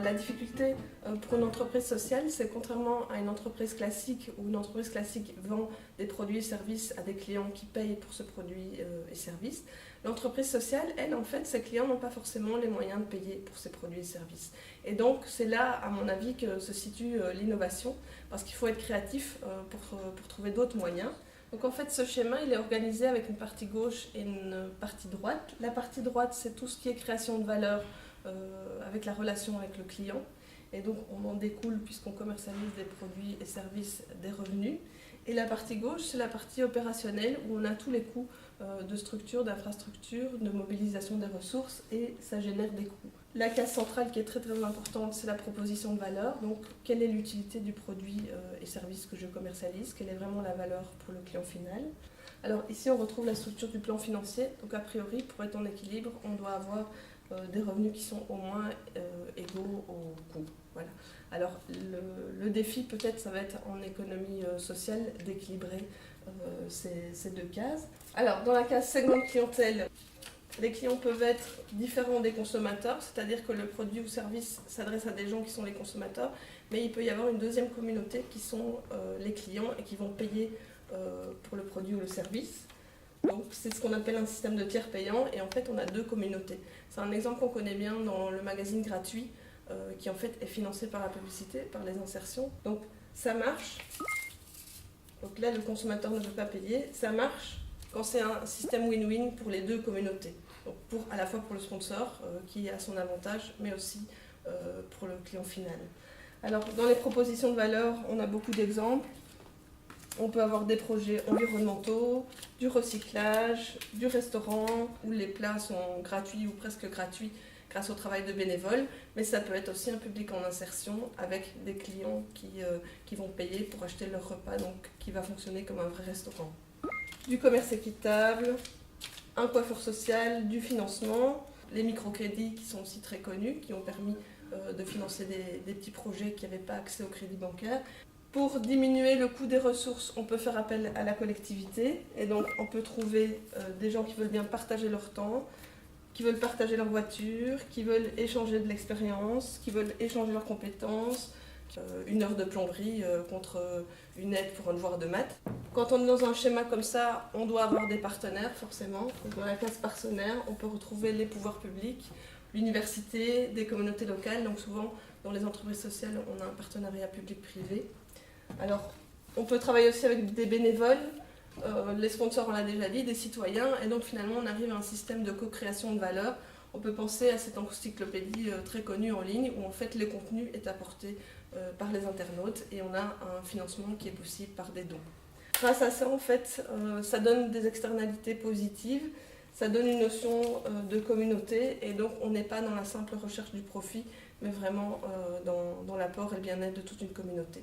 la difficulté pour une entreprise sociale, c'est contrairement à une entreprise classique, où une entreprise classique vend des produits et services à des clients qui payent pour ce produit et services, l'entreprise sociale, elle, en fait, ses clients n'ont pas forcément les moyens de payer pour ces produits et services. Et donc, c'est là, à mon avis, que se situe l'innovation, parce qu'il faut être créatif pour trouver d'autres moyens. Donc en fait, ce schéma, il est organisé avec une partie gauche et une partie droite. La partie droite, c'est tout ce qui est création de valeur avec la relation avec le client. Et donc, on en découle, puisqu'on commercialise des produits et services, des revenus. Et la partie gauche, c'est la partie opérationnelle, où on a tous les coûts de structure, d'infrastructure, de mobilisation des ressources, et ça génère des coûts. La case centrale qui est très très importante, c'est la proposition de valeur. Donc, quelle est l'utilité du produit et service que je commercialise? Quelle est vraiment la valeur pour le client final? Alors ici, on retrouve la structure du plan financier. Donc a priori, pour être en équilibre, on doit avoir des revenus qui sont au moins égaux aux coûts. Voilà. Alors le défi, peut-être, ça va être en économie sociale d'équilibrer ces deux cases. Alors dans la case segment de clientèle, les clients peuvent être différents des consommateurs, c'est-à-dire que le produit ou service s'adresse à des gens qui sont les consommateurs, mais il peut y avoir une deuxième communauté qui sont les clients et qui vont payer pour le produit ou le service. Donc c'est ce qu'on appelle un système de tiers payant, et en fait on a deux communautés. C'est un exemple qu'on connaît bien dans le magazine gratuit, qui en fait est financé par la publicité, par les insertions. Donc ça marche, donc là le consommateur ne veut pas payer, ça marche quand c'est un système win-win pour les deux communautés. Donc à la fois pour le sponsor, qui a son avantage, mais aussi pour le client final. Alors dans les propositions de valeur, on a beaucoup d'exemples. On peut avoir des projets environnementaux, du recyclage, du restaurant, où les plats sont gratuits ou presque gratuits grâce au travail de bénévoles, mais ça peut être aussi un public en insertion avec des clients qui vont payer pour acheter leur repas, donc qui va fonctionner comme un vrai restaurant. Du commerce équitable, un coiffeur social, du financement, les microcrédits qui sont aussi très connus, qui ont permis de financer des petits projets qui n'avaient pas accès au crédit bancaire. Pour diminuer le coût des ressources, on peut faire appel à la collectivité, et donc on peut trouver des gens qui veulent bien partager leur temps, qui veulent partager leur voiture, qui veulent échanger de l'expérience, qui veulent échanger leurs compétences, une heure de plomberie contre une aide pour un devoir de maths. Quand on est dans un schéma comme ça, on doit avoir des partenaires forcément. Donc dans la case partenaire, on peut retrouver les pouvoirs publics, l'université, des communautés locales. Donc souvent, dans les entreprises sociales, on a un partenariat public-privé. Alors, on peut travailler aussi avec des bénévoles, les sponsors, on l'a déjà dit, des citoyens, et donc finalement on arrive à un système de co-création de valeur. On peut penser à cette encyclopédie très connue en ligne, où en fait le contenu est apporté par les internautes, et on a un financement qui est possible par des dons. Grâce à ça, en fait, ça donne des externalités positives, ça donne une notion de communauté, et donc on n'est pas dans la simple recherche du profit, mais vraiment dans l'apport et le bien-être de toute une communauté.